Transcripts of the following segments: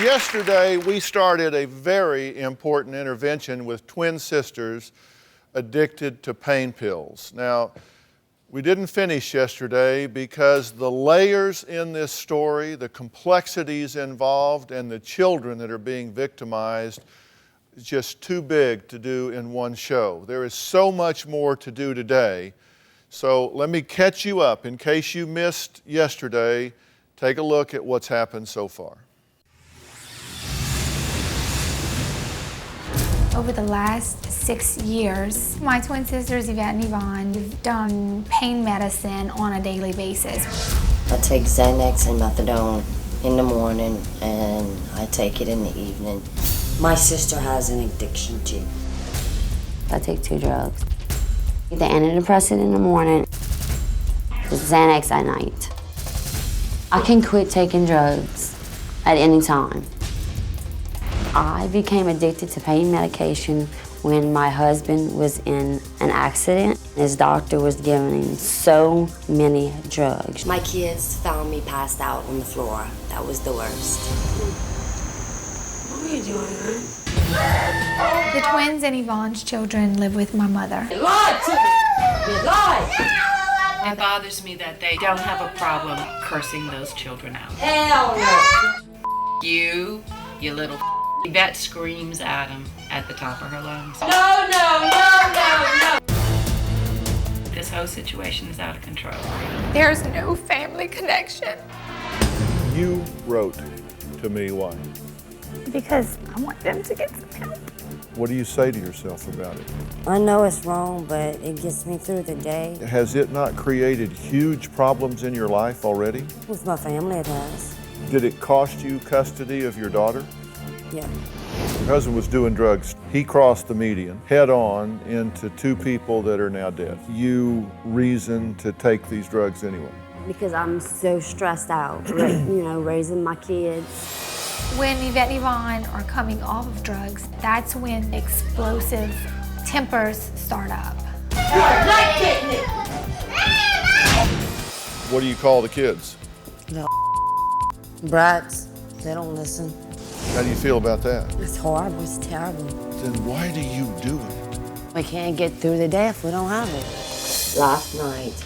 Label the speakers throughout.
Speaker 1: Yesterday, we started a very important intervention with twin sisters addicted to pain pills. Now, we didn't finish yesterday because the layers in this story, the complexities involved, and the children that are being victimized is just too big to do in one show. There is so much more to do today. So let me catch you up. In case you missed yesterday, take a look at what's happened so far.
Speaker 2: Over the last 6 years, my twin sisters, Yvette and Yvonne, have done pain medicine on a daily basis.
Speaker 3: I take Xanax and methadone in the morning, and I take it in the evening. My sister has an addiction too. I take 2 drugs. The antidepressant in the morning, the Xanax at night. I can quit taking drugs at any time. I became addicted to pain medication when my husband was in an accident. His doctor was giving him so many drugs. My kids found me passed out on the floor. That was the worst. What are you doing, man?
Speaker 2: The twins and Yvonne's children live with my mother.
Speaker 3: You lied to me! You lied!
Speaker 4: It bothers me that they don't have a problem cursing those children out.
Speaker 3: Hell no!
Speaker 4: You little Yvette screams at him at the top of her lungs.
Speaker 3: No, no, no, no, no!
Speaker 4: This whole situation is out of control.
Speaker 2: There's no family connection.
Speaker 1: You wrote to me, why?
Speaker 2: Because I want them to get some help.
Speaker 1: What do you say to yourself about it?
Speaker 3: I know it's wrong, but it gets me through the day.
Speaker 1: Has it not created huge problems in your life already?
Speaker 3: With my family, it has.
Speaker 1: Did it cost you custody of your daughter?
Speaker 3: Yeah.
Speaker 1: Your husband was doing drugs. He crossed the median head on into 2 people that are now dead. You reason to take these drugs anyway.
Speaker 3: Because I'm so stressed out, raising my kids.
Speaker 2: When Yvette and Yvonne are coming off of drugs, that's when explosive tempers start up.
Speaker 3: You're not getting it!
Speaker 1: What do you call the kids?
Speaker 3: No. Brats, they don't listen.
Speaker 1: How do you feel about that?
Speaker 3: It's horrible, it's terrible.
Speaker 1: Then why do you do it?
Speaker 3: We can't get through the day if we don't have it. Last night,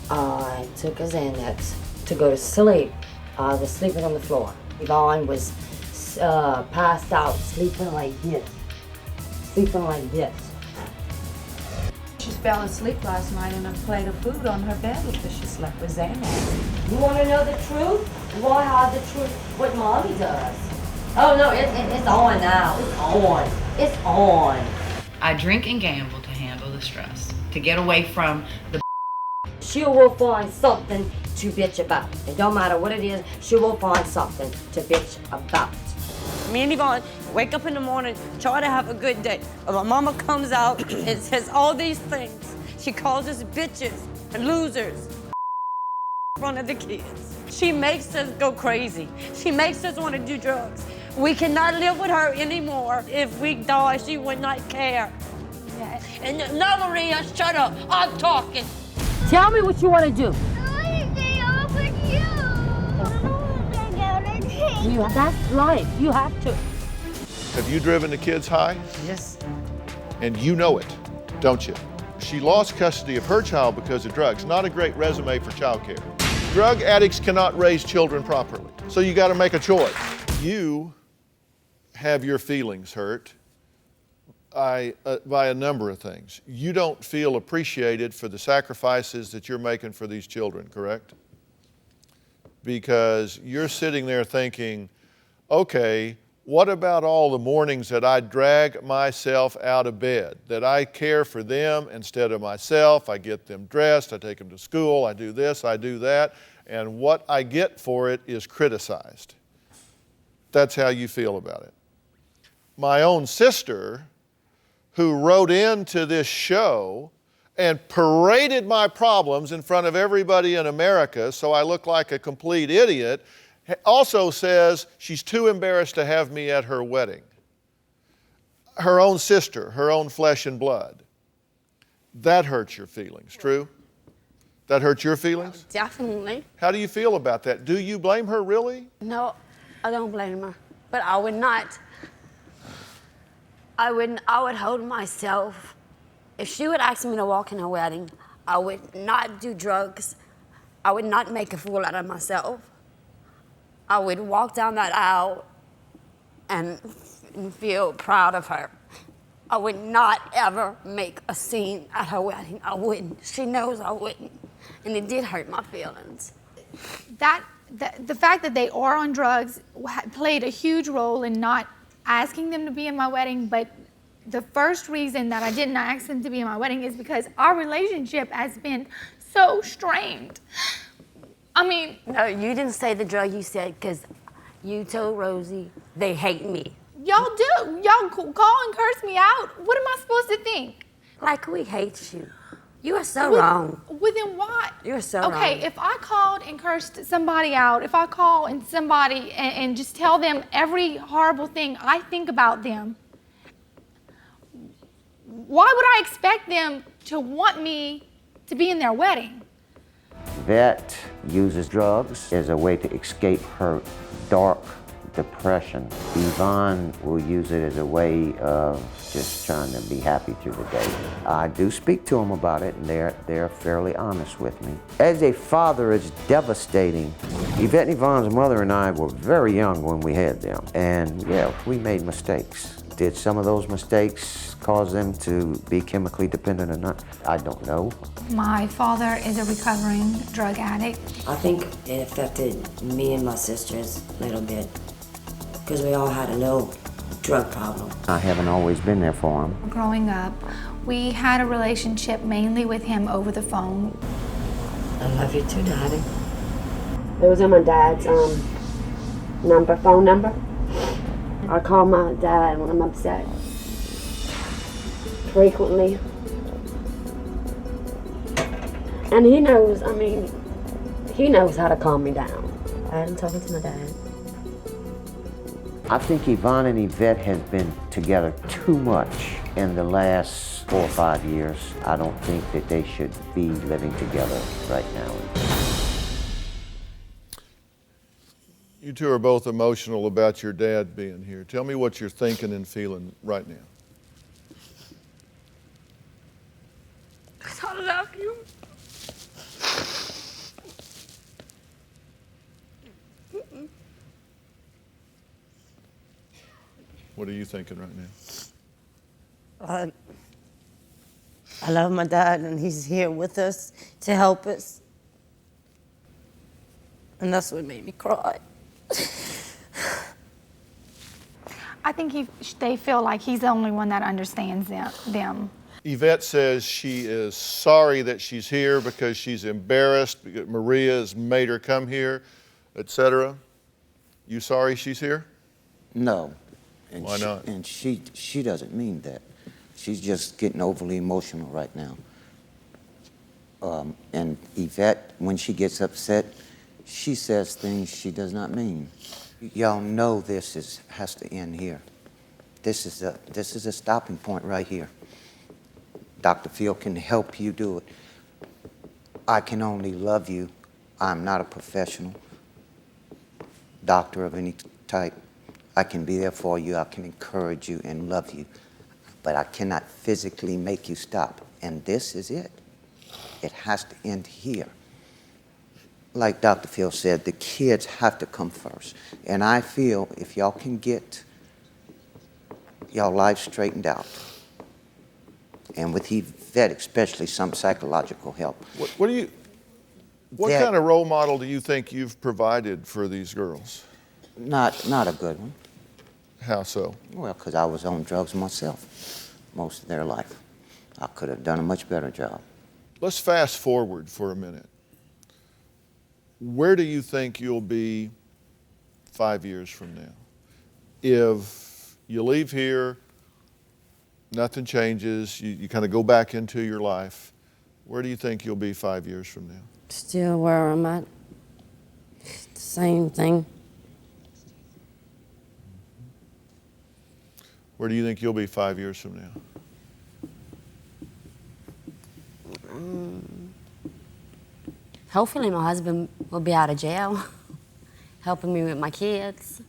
Speaker 3: I took a Xanax to go to sleep. I was sleeping on the floor. Yvonne was passed out, sleeping like this. Sleeping like this.
Speaker 5: She fell asleep last night on a plate of food on her bed because she slept with Xanax.
Speaker 3: You want to know the truth? You want to have the truth what Mommy does. Oh no, it's on now. It's on. It's on.
Speaker 4: I drink and gamble to handle the stress, to get away from the
Speaker 3: She will find something to bitch about. It don't matter what it is, she will find something to bitch about.
Speaker 6: Me and Yvonne wake up in the morning, try to have a good day. But my mama comes out and says all these things. She calls us bitches and losers in front of the kids. She makes us go crazy. She makes us want to do drugs. We cannot live with her anymore. If we die, she would not care.
Speaker 2: Yeah.
Speaker 6: And no, Maria, shut up. I'm talking.
Speaker 3: Tell me what you want to do. That's life. You have to.
Speaker 1: Have you driven the kids high?
Speaker 6: Yes.
Speaker 1: And you know it, don't you? She lost custody of her child because of drugs. Not a great resume for child care. Drug addicts cannot raise children properly. So you got to make a choice. You have your feelings hurt by a number of things. You don't feel appreciated for the sacrifices that you're making for these children, correct? Because you're sitting there thinking, okay, what about all the mornings that I drag myself out of bed, that I care for them instead of myself, I get them dressed, I take them to school, I do this, I do that, and what I get for it is criticized. That's how you feel about it. My own sister, who wrote into this show and paraded my problems in front of everybody in America so I look like a complete idiot, also says she's too embarrassed to have me at her wedding. Her own sister, her own flesh and blood. That hurts your feelings, true? That hurts your feelings?
Speaker 6: Definitely.
Speaker 1: How do you feel about that? Do you blame her really?
Speaker 6: No, I don't blame her.
Speaker 3: But I would not. I would hold myself. If she would ask me to walk in her wedding, I would not do drugs. I would not make a fool out of myself. I would walk down that aisle and feel proud of her. I would not ever make a scene at her wedding. I wouldn't. She knows I wouldn't. And it did hurt my feelings.
Speaker 2: The fact that they are on drugs played a huge role in not asking them to be in my wedding, but the first reason that I didn't ask them to be in my wedding is because our relationship has been so strained. I mean...
Speaker 3: No, you didn't say the drug, you said, because you told Rosie they hate me.
Speaker 2: Y'all do. Y'all call and curse me out. What am I supposed to think?
Speaker 3: Like we hate you. You are so wrong.
Speaker 2: Within what?
Speaker 3: You're so wrong.
Speaker 2: Okay, if I called and cursed somebody out, if I call and somebody and just tell them every horrible thing I think about them, why would I expect them to want me to be in their wedding?
Speaker 7: Yvette uses drugs as a way to escape her dark depression. Yvonne will use it as a way of just trying to be happy through the day. I do speak to them about it, and they're fairly honest with me. As a father, it's devastating. Yvette and Yvonne's mother and I were very young when we had them, and yeah, we made mistakes. Did some of those mistakes cause them to be chemically dependent or not? I don't know.
Speaker 2: My father is a recovering drug addict.
Speaker 3: I think it affected me and my sisters a little bit, because we all had a little drug problem.
Speaker 7: I haven't always been there for them.
Speaker 2: Growing up, we had a relationship mainly with him over the phone.
Speaker 3: I love you too, Daddy.
Speaker 8: It was on my dad's phone number. I call my dad when I'm upset. Frequently. And he knows, he knows how to calm me down. I'm talking to my dad.
Speaker 7: I think Yvonne and Yvette have been together too much in the last 4 or 5 years. I don't think that they should be living together right now.
Speaker 1: You two are both emotional about your dad being here. Tell me what you're thinking and feeling right now.
Speaker 3: I love you.
Speaker 1: What are you thinking right now?
Speaker 6: I love my dad, and he's here with us to help us. And that's what made me cry.
Speaker 2: I think they feel like he's the only one that understands them.
Speaker 1: Yvette says she is sorry that she's here because she's embarrassed because Maria has made her come here, etc. You sorry she's here?
Speaker 9: No. And
Speaker 1: why not?
Speaker 9: And she doesn't mean that. She's just getting overly emotional right now. And Yvette, when she gets upset, she says things she does not mean. Y'all know this has to end here. This is a stopping point right here. Dr. Phil can help you do it. I can only love you. I'm not a professional doctor of any type. I can be there for you. I can encourage you and love you. But I cannot physically make you stop. And this is it. It has to end here. Like Dr. Phil said, the kids have to come first. And I feel if y'all can get y'all life straightened out, and with Yvette especially, some psychological help.
Speaker 1: What kind of role model do you think you've provided for these girls?
Speaker 9: Not a good one.
Speaker 1: How so?
Speaker 9: Well, because I was on drugs myself most of their life. I could have done a much better job.
Speaker 1: Let's fast forward for a minute. Where do you think you'll be 5 years from now? If you leave here, nothing changes, you kind of go back into your life, where do you think you'll be 5 years from now?
Speaker 3: Still where I'm at. Same thing.
Speaker 1: Where do you think you'll be 5 years from now?
Speaker 3: Hopefully my husband will be out of jail, helping me with my kids.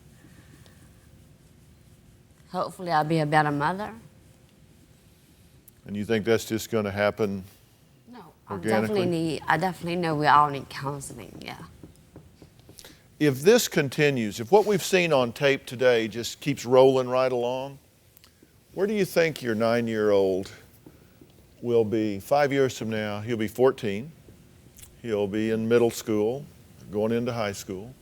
Speaker 3: Hopefully I'll be a better mother.
Speaker 1: And you think that's just going to happen
Speaker 3: No,
Speaker 1: organically?
Speaker 3: I definitely know we all need counseling, yeah.
Speaker 1: If this continues, if what we've seen on tape today just keeps rolling right along, where do you think your 9-year-old will be 5 years from now? He'll be 14. He'll be in middle school, going into high school.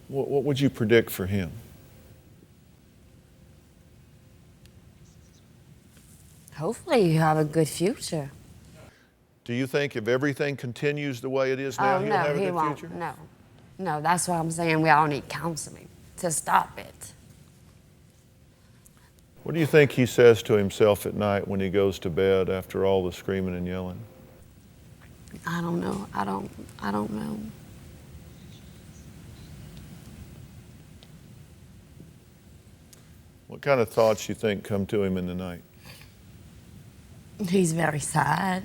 Speaker 1: What would you predict for him?
Speaker 3: Hopefully you have a good future.
Speaker 1: Do you think if everything continues the way it is now, he'll have a
Speaker 3: he
Speaker 1: good
Speaker 3: won't.
Speaker 1: future?
Speaker 3: No, that's why I'm saying we all need counseling to stop it.
Speaker 1: What do you think he says to himself at night when he goes to bed after all the screaming and yelling?
Speaker 3: I don't know. I don't know.
Speaker 1: What kind of thoughts you think come to him in the night?
Speaker 3: He's very sad.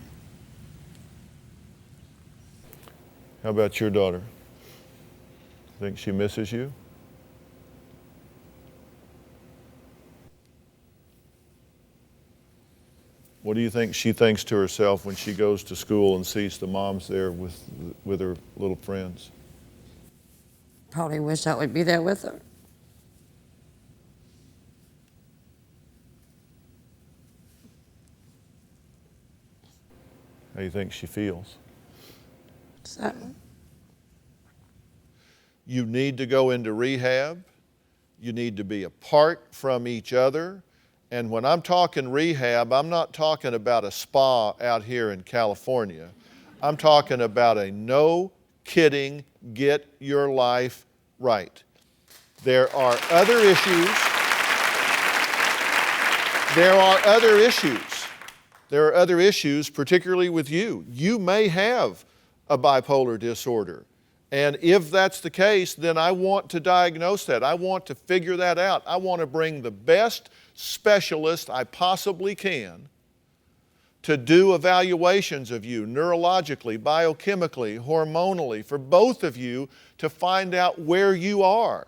Speaker 1: How about your daughter? Think she misses you? What do you think she thinks to herself when she goes to school and sees the moms there with her little friends?
Speaker 3: Probably wish I would be there with her.
Speaker 1: How do you think she feels?
Speaker 3: So,
Speaker 1: You need to go into rehab. You need to be apart from each other. And when I'm talking rehab, I'm not talking about a spa out here in California. I'm talking about a no kidding, get your life right. There are other issues. There are other issues. There are other issues, particularly with you. You may have a bipolar disorder. And if that's the case, then I want to diagnose that. I want to figure that out. I want to bring the best specialist I possibly can to do evaluations of you neurologically, biochemically, hormonally, for both of you to find out where you are.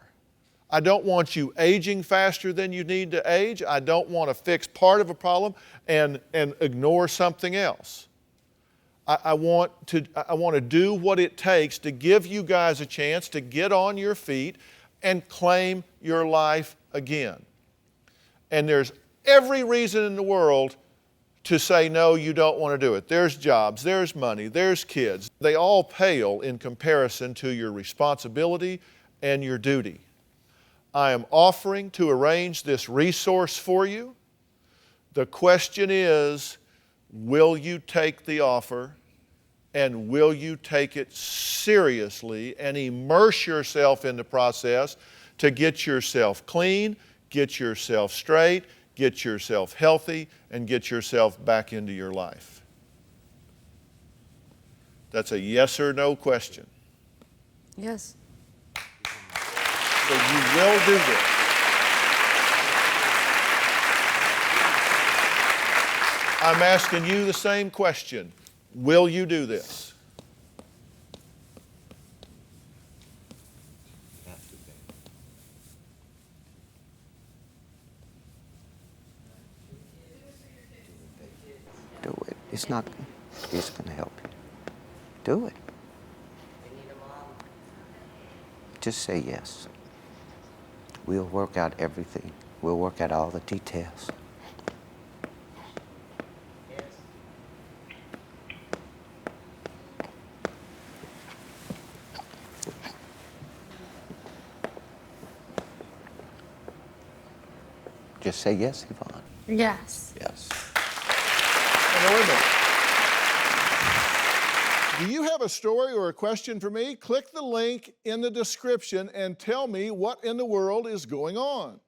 Speaker 1: I don't want you aging faster than you need to age. I don't want to fix part of a problem and ignore something else. I want to do what it takes to give you guys a chance to get on your feet and claim your life again. And there's every reason in the world to say, no, you don't want to do it. There's jobs, there's money, there's kids. They all pale in comparison to your responsibility and your duty. I am offering to arrange this resource for you. The question is, will you take the offer, and will you take it seriously and immerse yourself in the process to get yourself clean, get yourself straight, get yourself healthy, and get yourself back into your life? That's a yes or no question.
Speaker 3: yes.
Speaker 1: So you will do this. I'm asking you the same question. Will you do this?
Speaker 9: Do it. It's going to help you. Do it. Just say yes. We'll work out everything. We'll work out all the details. Just say yes, Yvonne.
Speaker 2: Yes.
Speaker 9: Yes.
Speaker 1: Now, wait a minute. Do you have a story or a question for me? Click the link in the description and tell me what in the world is going on.